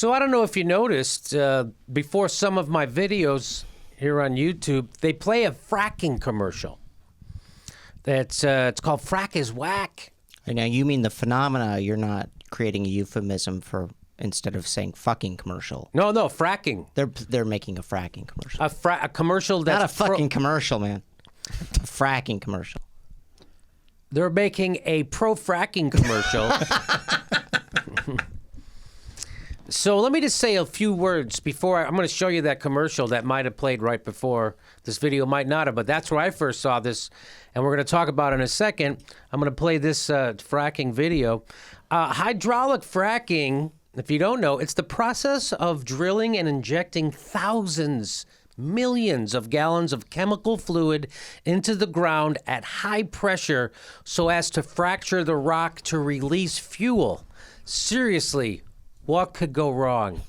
So I don't know if you noticed, before some of my videos here on YouTube, they play a fracking commercial. It's called Frack is Whack. And now you mean the phenomena, you're not creating a euphemism for instead of saying fucking commercial. No, fracking. They're making a fracking commercial. A commercial that's... Not a fucking commercial, man. A fracking commercial. They're making a pro-fracking commercial. So let me just say a few words before I'm going to show you that commercial that might have played right before. This video might not have, but that's where I first saw this, and we're going to talk about it in a second. I'm going to play this fracking video. Hydraulic fracking, if you don't know, it's the process of drilling and injecting thousands, millions of gallons of chemical fluid into the ground at high pressure so as to fracture the rock to release fuel. Seriously, what could go wrong?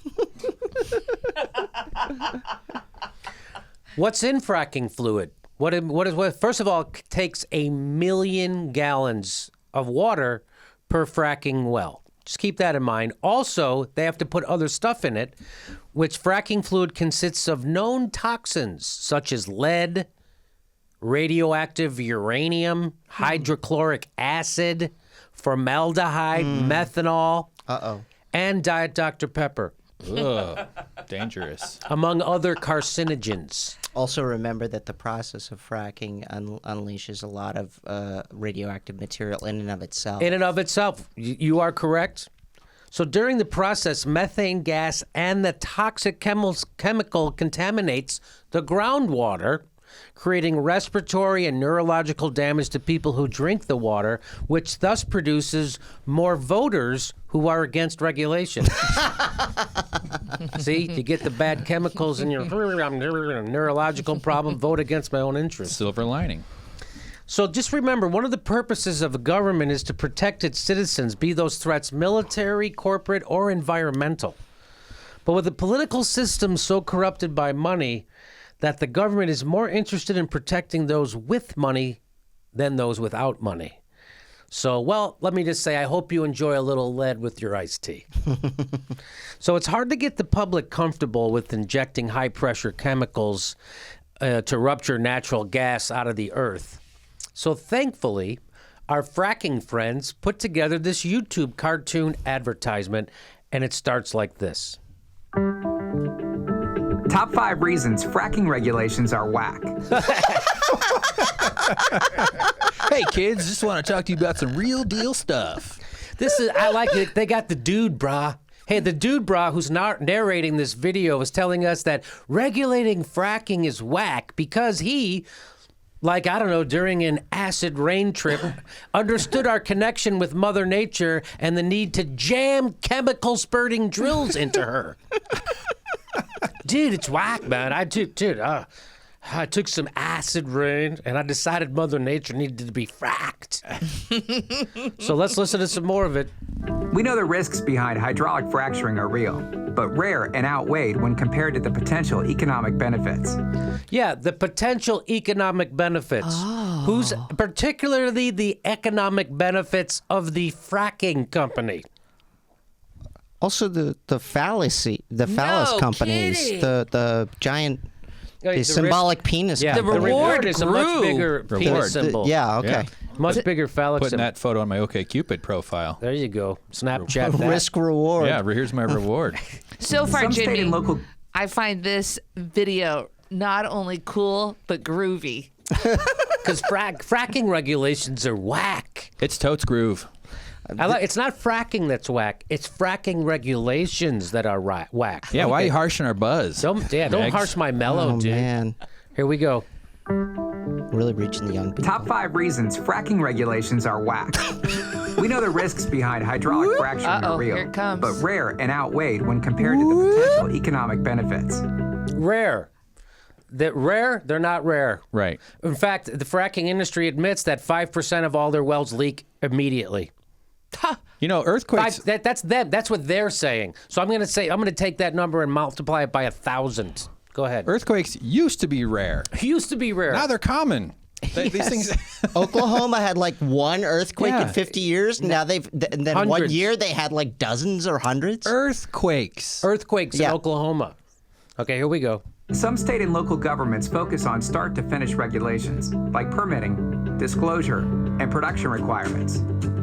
What's in fracking fluid? What? First of all, it takes 1 million gallons of water per fracking well. Just keep that in mind. Also, they have to put other stuff in it, which fracking fluid consists of known toxins such as lead, radioactive uranium, hydrochloric acid, formaldehyde, methanol, and Diet Dr. Pepper. Ugh, dangerous. Among other carcinogens. Also remember that the process of fracking unleashes a lot of radioactive material in and of itself. In and of itself. You are correct. So during the process, methane gas and the toxic chemical contaminates the groundwater, creating respiratory and neurological damage to people who drink the water, which thus produces more voters who are against regulation. See, you get the bad chemicals in your neurological problem, vote against my own interest. Silver lining. So just remember, one of the purposes of a government is to protect its citizens, be those threats military, corporate, or environmental. But with the political system so corrupted by money, that the government is more interested in protecting those with money than those without money. So, well, let me just say, I hope you enjoy a little lead with your iced tea. So it's hard to get the public comfortable with injecting high-pressure chemicals to rupture natural gas out of the earth. So thankfully, our fracking friends put together this YouTube cartoon advertisement, and it starts like this. Top 5 reasons fracking regulations are whack. Hey, kids, just want to talk to you about some real deal stuff. I like it. They got the dude, brah. Hey, the dude, brah, who's narrating this video is telling us that regulating fracking is whack because he, like, I don't know, during an acid rain trip, understood our connection with Mother Nature and the need to jam chemical spurting drills into her. Dude, it's whack, man. I took some acid rain, and I decided Mother Nature needed to be fracked. So let's listen to some more of it. We know the risks behind hydraulic fracturing are real, but rare and outweighed when compared to the potential economic benefits. Yeah, the potential economic benefits. Who's particularly the economic benefits of the fracking company? Also, the phallus companies, kidding. the giant, The the symbolic penis. Yeah, The the reward is a much grew. bigger penis symbol. Yeah, okay. Yeah. Much bigger phallic Putting symbol. that photo on my OkCupid profile. There you go. Snapchat that. Risk reward. Yeah, here's my reward. So far, Some state Jimmy, and local I find this video not only cool, but groovy. Because fracking regulations are whack. It's totes groove. It's not fracking that's whack. It's fracking regulations that are whack. Yeah, why are you harshing our buzz? Don't Megs? harsh my mellow, Oh, dude. man. Here we go. Really reaching the young people. Top 5 reasons fracking regulations are whack. We know the risks behind hydraulic fracturing Uh-oh, are real, here it comes. but rare and outweighed when compared to the potential economic benefits. Rare. They're not rare. Right. In fact, the fracking industry admits that 5% of all their wells leak immediately. You know, earthquakes. That's them. That's what they're saying. So I'm going to take that number and multiply it by 1,000. Go ahead. Earthquakes used to be rare. Used to be rare. Now they're common. These things. Oklahoma had like one earthquake in 50 years. Now and then 1 Hundreds. year they had like dozens or hundreds. Earthquakes. Earthquakes in Oklahoma. Okay, here we go. Some state and local governments focus on start-to-finish regulations, like permitting, disclosure, and production requirements,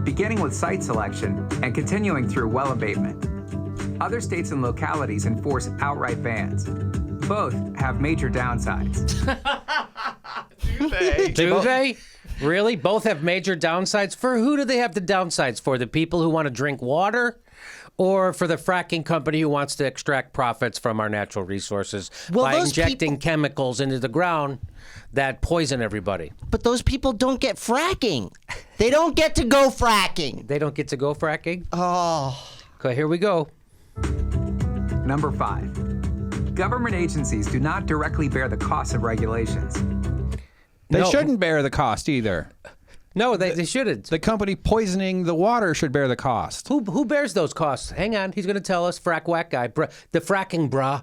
beginning with site selection and continuing through well abatement. Other states and localities enforce outright bans. Both have major downsides. Do they? Really? Both have major downsides? For who do they have the downsides for? The people who want to drink water? Or for the fracking company who wants to extract profits from our natural resources by those injecting chemicals into the ground that poison everybody? But those people don't get fracking. They don't get to go fracking. They don't get to go fracking? Oh. Okay, here we go. Number 5. Government agencies do not directly bear the cost of regulations. They No. shouldn't bear the cost either. No, they shouldn't. The company poisoning the water should bear the cost. Who bears those costs? Hang on, he's going to tell us. Frack whack guy. The fracking brah.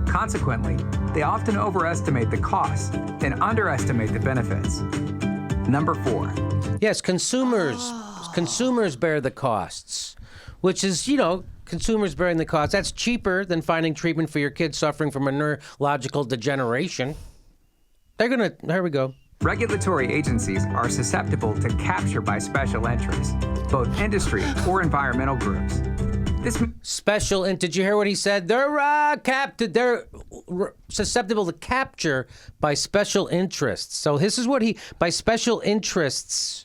Consequently, they often overestimate the costs and underestimate the benefits. Number 4. Yes, consumers bear the costs, which is, consumers bearing the costs. That's cheaper than finding treatment for your kids suffering from a neurological degeneration. Here we go. Regulatory agencies are susceptible to capture by special interests, both industry or environmental groups. Did you hear what he said? They're susceptible to capture by special interests. So this is what by special interests,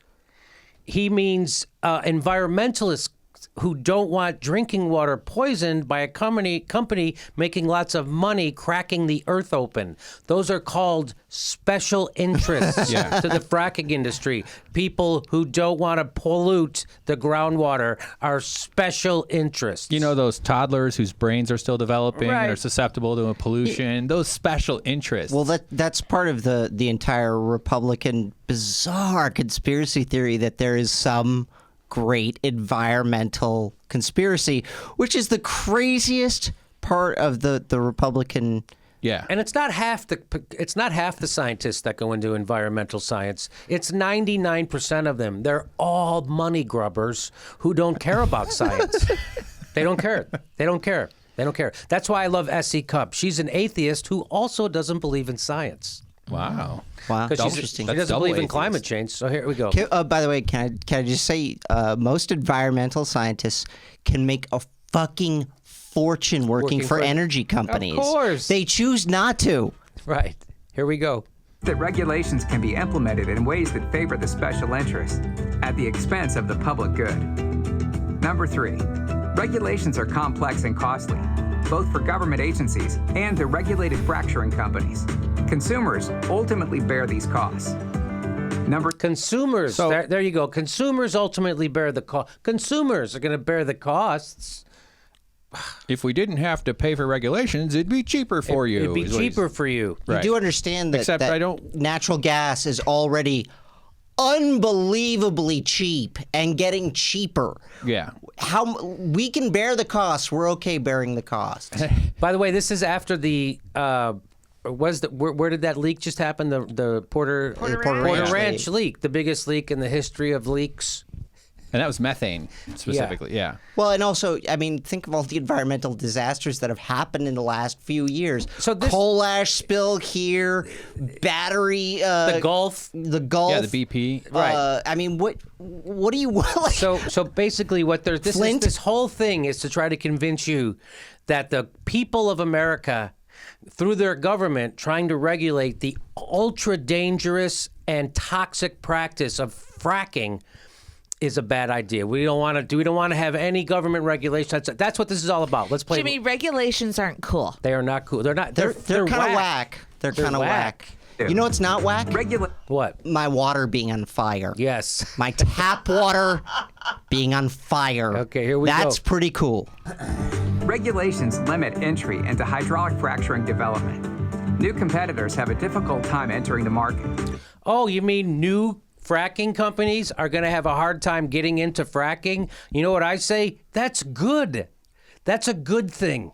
he means environmentalists who don't want drinking water poisoned by a company making lots of money cracking the earth open. Those are called special interests to the fracking industry. People who don't want to pollute the groundwater are special interests. You know those toddlers whose brains are still developing Right. and are susceptible to pollution? Those special interests. Well, that's part of the entire Republican bizarre conspiracy theory that there is some great environmental conspiracy, which is the craziest part of the Republican. yeah. And it's not half the scientists that go into environmental science. It's 99% of them. They're all money grubbers who don't care about science. They don't care. They don't care. They don't care. That's why I love S.E. Cupp. She's an atheist who also doesn't believe in science. Wow. Wow, Because interesting. she doesn't double believe in atheist. climate change. So here we go. By the way, can I just say, most environmental scientists can make a fucking fortune working for energy companies. Of course. They choose not to. Right. Here we go. That regulations can be implemented in ways that favor the special interest at the expense of the public good. Number 3, regulations are complex and costly, both for government agencies and the regulated fracturing companies. Consumers ultimately bear these costs. Consumers. So- there you go. Consumers ultimately bear the cost. Consumers are going to bear the costs. If we didn't have to pay for regulations, it'd be cheaper for you. It'd be is what he's- cheaper for you. You Right. do understand that, Except that I don't- natural gas is already unbelievably cheap and getting cheaper. Yeah. How we can bear the costs, we're okay bearing the costs. By the way, this is after the where did that leak just happen? The Porter Ranch leak, the biggest leak in the history of leaks. And that was methane specifically. Yeah. Well, and also, I mean, think of all the environmental disasters that have happened in the last few years. So this- coal ash spill here, battery, The Gulf. the Gulf. Yeah, the BP. Right. I mean, what do you like? So basically, this whole thing is to try to convince you that the people of America, through their government, trying to regulate the ultra dangerous and toxic practice of fracking, is a bad idea. We don't want to have any government regulation. That's what this is all about. Let's play. Jimmy, regulations aren't cool. They are not cool. They're not. They're kind of whack. They're kind of whack. You know what's not whack? What? My water being on fire. Yes. My tap water being on fire. Okay, here we go. That's pretty cool. Regulations limit entry into hydraulic fracturing development. New competitors have a difficult time entering the market. Oh, you mean new fracking companies are going to have a hard time getting into fracking? You know what I say? That's good. That's a good thing.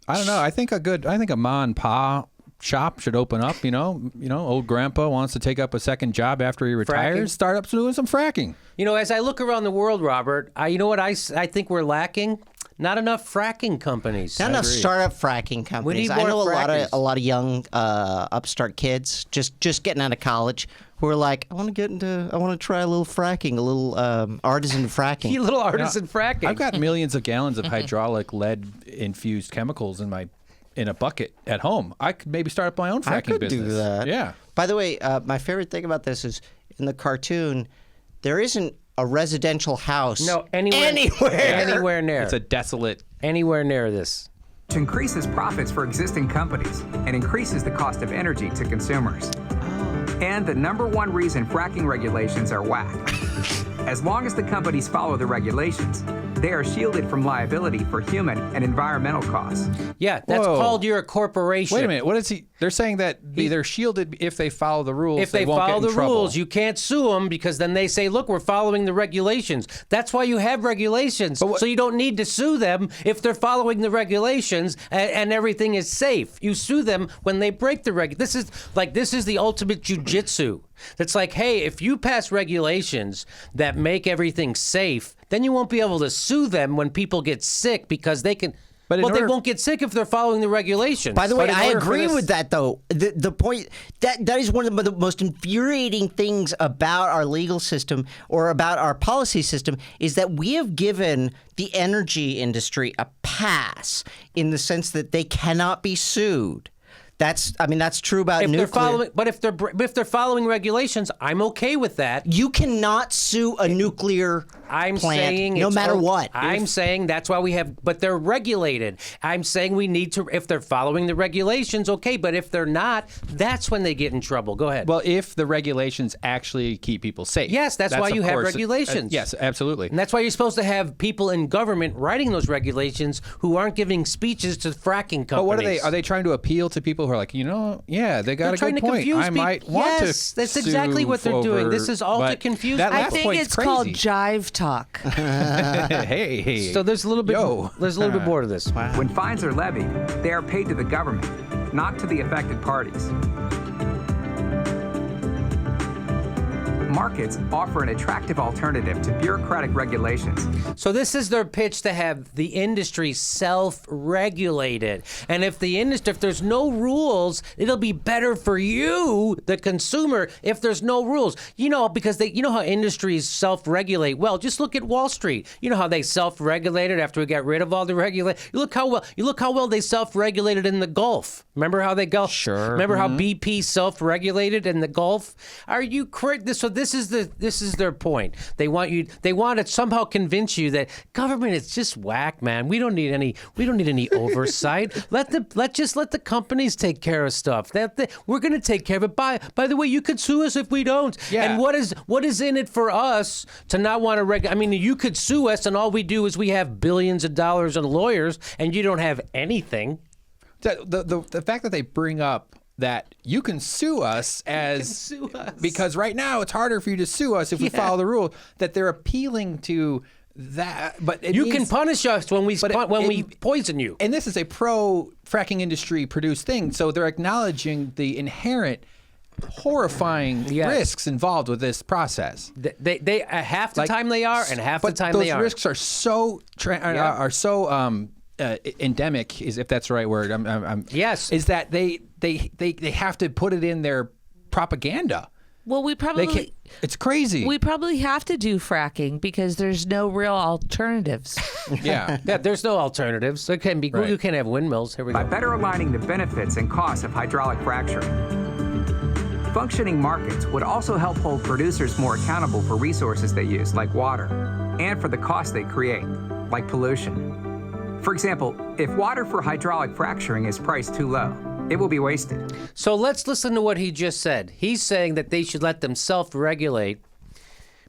I don't know. I think a ma and pa shop should open up. Old grandpa wants to take up a second job after he retires. Fracking. Start up doing some fracking. As I look around the world, Robert, you know what I think we're lacking? Not enough fracking companies. Not enough startup fracking companies. need I more know frackers. a lot of young upstart kids just getting out of college who are like, I want to try a little fracking, a little artisan fracking. You little artisan fracking. I've got millions of gallons of hydraulic lead infused chemicals in a bucket at home. I could maybe start up my own fracking I could business. do that. Yeah. By the way, my favorite thing about this is in the cartoon, there isn't a residential house. No, anywhere near. It's a desolate. Anywhere near this. Which increases profits for existing companies and increases the cost of energy to consumers. And the #1 reason fracking regulations are whack. As long as the companies follow the regulations, they are shielded from liability for human and environmental costs. Yeah, that's Whoa. called you're a corporation. Wait a minute. What is he? They're saying that they're shielded if they follow the rules. If they won't follow get in the trouble. rules, you can't sue them because then they say, look, we're following the regulations. That's why you have regulations. So you don't need to sue them if they're following the regulations and everything is safe. You sue them when they break the this is the ultimate jujitsu. It's like, hey, if you pass regulations that make everything safe, then you won't be able to sue them when people get sick because they can. But they won't get sick if they're following the regulations. By the way, But in I order for agree this- with that, though. The point that is one of the most infuriating things about our legal system or about our policy system is that we have given the energy industry a pass in the sense that they cannot be sued. That's true about if nuclear. they're following, but if they're following regulations, I'm okay with that. You cannot sue a nuclear I'm plant, saying no it's matter what. I'm saying that's why we have, but they're regulated. I'm saying we need to, if they're following the regulations, okay, but if they're not, that's when they get in trouble. Go ahead. Well, if the regulations actually keep people safe. Yes, that's why of you have course- regulations. Yes, absolutely. And that's why you're supposed to have people in government writing those regulations who aren't giving speeches to fracking companies. But what are they? Are they trying to appeal to people who are like, yeah, they got They're a trying good to point. confuse I people. might want to. Yes, that's exactly what they're doing. over- This is all to but confuse that people. I last think point's it's called crazy. jive talk. hey. So there's a little bit. Yo. There's a little bit more to this. When fines are levied, they are paid to the government, not to the affected parties. Markets offer an attractive alternative to bureaucratic regulations. So this is their pitch to have the industry self-regulated. And if there's no rules, it'll be better for you, the consumer, if there's no rules. Because how industries self-regulate. Well, just look at Wall Street. You know how they self-regulated after we got rid of all the regulation. You look how well they self-regulated in the Gulf. Remember how they Gulf? Sure. Remember how BP self-regulated in the Gulf? Are you correct? So this is their point. They want to somehow convince you that government is just whack, man. We don't need any oversight. Let the companies take care of stuff. We're going to take care of it. By the way, you could sue us if we don't. Yeah. And what is in it for us to not want to you could sue us and all we do is we have billions of dollars in lawyers and you don't have anything. The fact that they bring up that you can sue us because right now it's harder for you to sue us if we follow the rule, that they're appealing to that. But You can punish us when we poison you. And this is a pro-fracking industry produced thing, so they're acknowledging the inherent horrifying risks involved with this process. They half the time they are and half the time they aren't. Those risks are so endemic, is if that's the right word. Yes. Is that they have to put it in their propaganda. Well, It's crazy. we probably have to do fracking because there's no real alternatives. Yeah. Yeah, there's no alternatives. There can be. Right. You can't have windmills. Here we By go. better aligning the benefits and costs of hydraulic fracturing. Functioning markets would also help hold producers more accountable for resources they use, like water, and for the costs they create, like pollution. For example, if water for hydraulic fracturing is priced too low, it will be wasted. So let's listen to what he just said. He's saying that they should let them self-regulate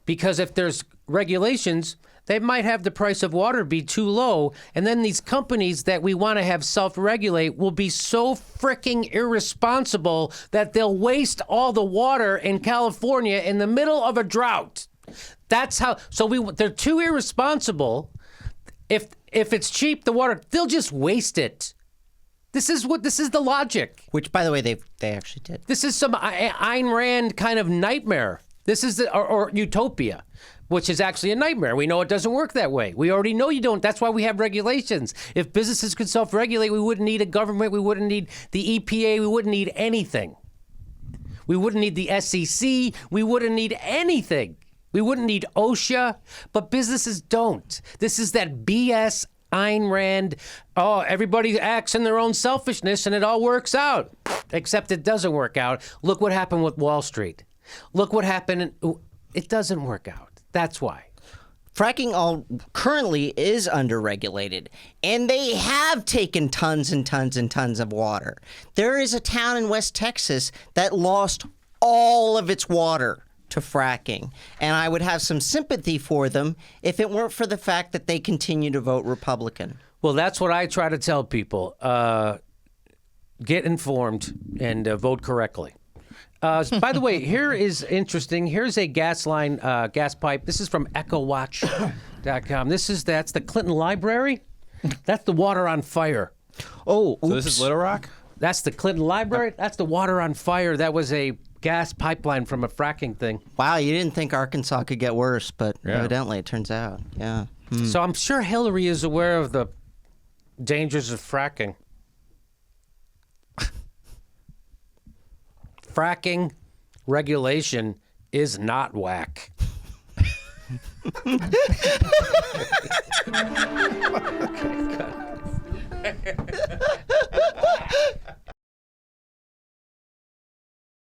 because if there's regulations, they might have the price of water be too low, and then these companies that we want to have self-regulate will be so freaking irresponsible that they'll waste all the water in California in the middle of a drought. That's how. They're too irresponsible. If it's cheap, the water, they'll just waste it. This is the logic. Which, by the way, they actually did. This is some Ayn Rand kind of nightmare. This is or utopia, which is actually a nightmare. We know it doesn't work that way. We already know you don't. That's why we have regulations. If businesses could self-regulate, we wouldn't need a government. We wouldn't need the EPA. We wouldn't need anything. We wouldn't need the SEC. We wouldn't need anything. We wouldn't need OSHA. But businesses don't. This is that BS Ayn Rand, everybody acts in their own selfishness and it all works out. Except it doesn't work out. Look what happened with Wall Street. Look what happened. It doesn't work out. That's why. Fracking currently is underregulated, and they have taken tons and tons and tons of water. There is a town in West Texas that lost all of its water to fracking, and I would have some sympathy for them if it weren't for the fact that they continue to vote Republican. Well, that's what I try to tell people. Get informed and vote correctly. By the way, here is interesting. Here's a gas pipe. This is from EchoWatch.com. That's the Clinton Library. That's the water on fire. Oh, oops. So this is Little Rock? That's the Clinton Library. That's the water on fire. That was a gas pipeline from a fracking thing. Wow, you didn't think Arkansas could get worse, but evidently it turns out. Yeah. So I'm sure Hillary is aware of the dangers of fracking. Fracking regulation is not whack.